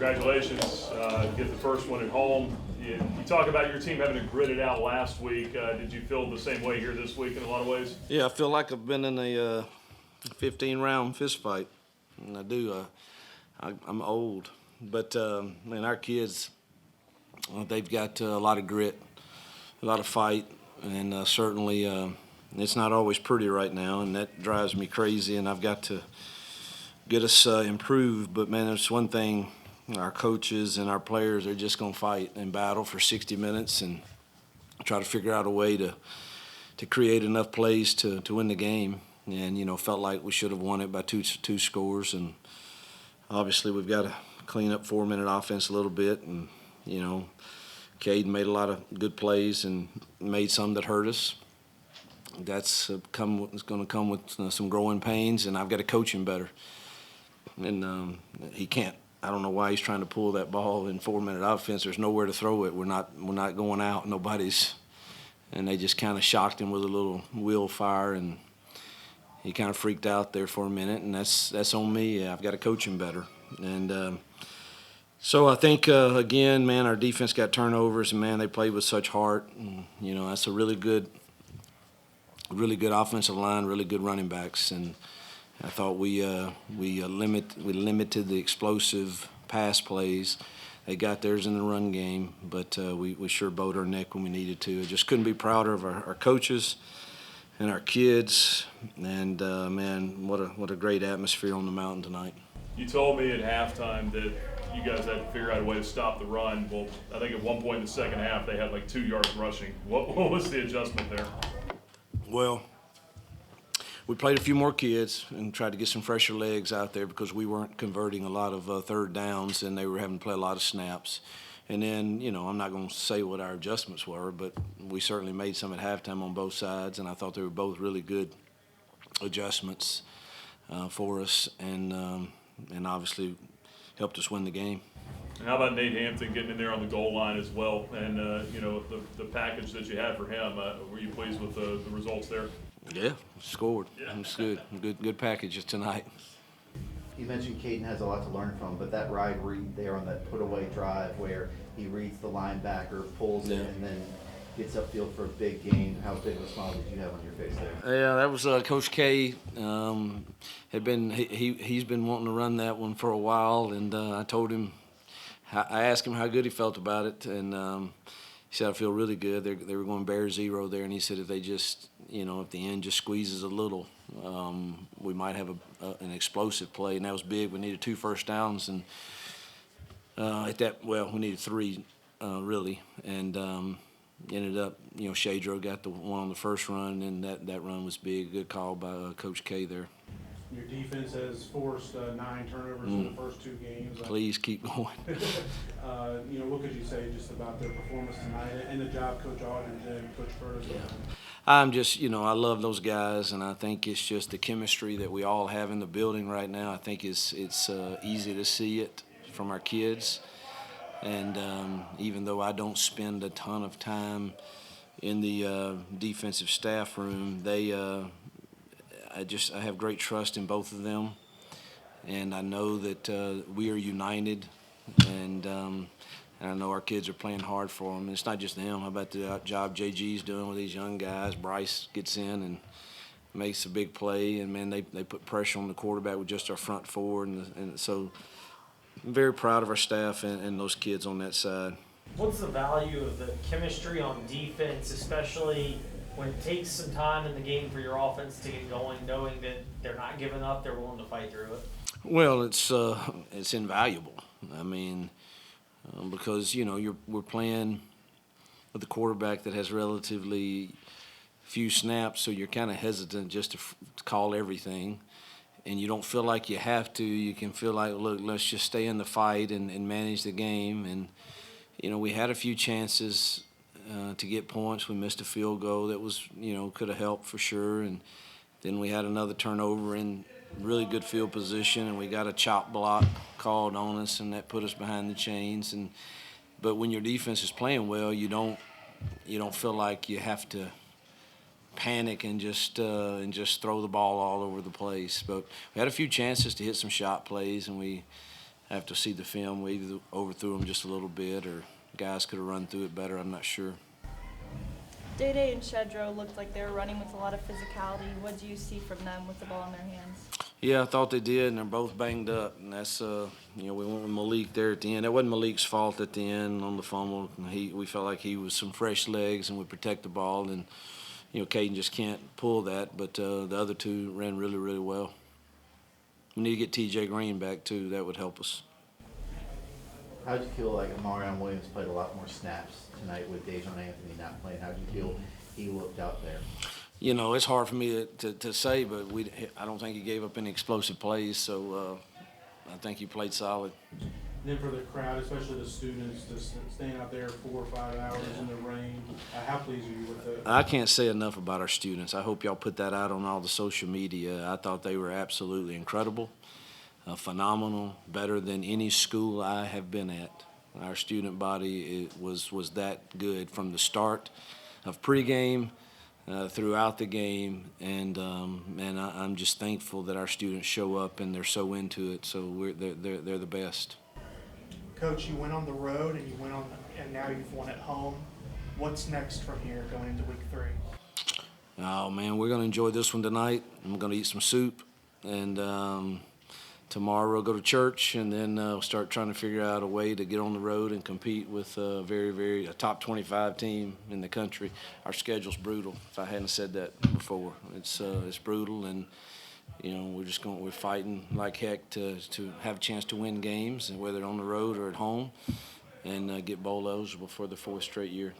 Congratulations. Get the first one at home. You talk about your team having to grit it out last week. Did you feel the same way here this week in a lot of ways? Yeah, I feel like I've been in a 15-round fist fight, and I do. I'm old, but man, our kids, they've got a lot of grit, a lot of fight, and certainly it's not always pretty right now, and that drives me crazy. And I've got to get us improved. But man, there's one thing: our coaches and our players are just going to fight and battle for 60 minutes and try to figure out a way to create enough plays to win the game. And, felt like we should have won it by two scores. And obviously we've got to clean up 4-minute offense a little bit. And, Caden made a lot of good plays and made some that hurt us. That's going to come with some growing pains, and I've got to coach him better. And he can't. I don't know why he's trying to pull that ball in 4-minute offense. There's nowhere to throw it. We're not going out. And they just kind of shocked him with a little wheel fire, and he kind of freaked out there for a minute. And that's on me. Yeah, I've got to coach him better. And so I think again, man, our defense got turnovers, and man, they played with such heart. And, that's a really good offensive line, really good running backs, and I thought we limited the explosive pass plays. They got theirs in the run game, but we sure bowed our neck when we needed to. I just couldn't be prouder of our coaches and our kids. And man, what a great atmosphere on the mountain tonight. You told me at halftime that you guys had to figure out a way to stop the run. Well, I think at one point in the second half they had like 2 yards rushing. What was the adjustment there? Well, we played a few more kids and tried to get some fresher legs out there because we weren't converting a lot of third downs, and they were having to play a lot of snaps. And then, I'm not going to say what our adjustments were, but we certainly made some at halftime on both sides, and I thought they were both really good adjustments for us, and obviously helped us win the game. And how about Nate Hampton getting in there on the goal line as well? And, the package that you had for him, were you pleased with the results there? Yeah, scored. Yeah. It was good. Good packages tonight. You mentioned Caden has a lot to learn from, but that ride read there on that put-away drive where he reads the linebacker, pulls it, and then gets upfield for a big gain. How big of a smile did you have on your face there? Yeah, that was Coach K. He's been wanting to run that one for a while, and I asked him how good he felt about it, and he said, I feel really good. They were going bear zero there, and he said if they just, if the end just squeezes a little, we might have an explosive play, and that was big. We needed 2 first downs, and we needed 3, really, and ended up, Shadro got the one on the first run, and that run was big. Good call by Coach K there. Your defense has forced 9 turnovers in the first 2 games. Please keep going. What could you say just about their performance tonight and the job Coach Aldridge and Coach Furtick? Yeah. I'm just, I love those guys, and I think it's just the chemistry that we all have in the building right now. I think it's easy to see it from our kids, and even though I don't spend a ton of time in the defensive staff room, I have great trust in both of them, and I know that we are united, and I know our kids are playing hard for them. And it's not just them. How about the job JG's doing with these young guys? Bryce gets in and makes a big play, and man, they put pressure on the quarterback with just our front four, and so I'm very proud of our staff and those kids on that side. What's the value of the chemistry on defense, especially when it takes some time in the game for your offense to get going, knowing that they're not giving up, they're willing to fight through it? Well, it's invaluable. I mean, because we're playing with a quarterback that has relatively few snaps, so you're kind of hesitant just to call everything, and you don't feel like you have to. You can feel like, look, let's just stay in the fight and manage the game. And we had a few chances to get points. We missed a field goal that was, could have helped for sure. And then we had another turnover in really good field position, and we got a chop block called on us, and that put us behind the chains. But when your defense is playing well, you don't feel like you have to panic and just throw the ball all over the place. But we had a few chances to hit some shot plays, and we have to see the film. We either overthrew them just a little bit, or guys could have run through it better. I'm not sure. Day and Shedro looked like they were running with a lot of physicality. What do you see from them with the ball in their hands? Yeah, I thought they did, and they're both banged up. And that's, we went with Malik there at the end. That wasn't Malik's fault at the end on the fumble. We felt like he was some fresh legs and would protect the ball. And, Caden just can't pull that. But the other two ran really, really well. We need to get T.J. Green back, too. That would help us. How'd you feel like Amarion Williams played a lot more snaps tonight with Dejon Anthony not playing? How'd you feel he looked out there? It's hard for me to say, but I don't think he gave up any explosive plays, so I think he played solid. And then for the crowd, especially the students, just staying out there 4 or 5 hours in the rain, how pleased are you with it? I can't say enough about our students. I hope y'all put that out on all the social media. I thought they were absolutely incredible, phenomenal, better than any school I have been at. Our student body was that good from the start of pregame throughout the game, and I'm just thankful that our students show up and they're so into it. So they're the best. Coach, you went on the road and now you've won at home. What's next from here going into week 3? Oh man, we're gonna enjoy this one tonight. I'm gonna eat some soup, and tomorrow we'll go to church, and then we'll start trying to figure out a way to get on the road and compete with a top 25 team in the country. Our schedule's brutal. If I hadn't said that before, it's brutal, and we're fighting like heck to have a chance to win games, and whether on the road or at home, and get bowl eligible for the 4th straight year.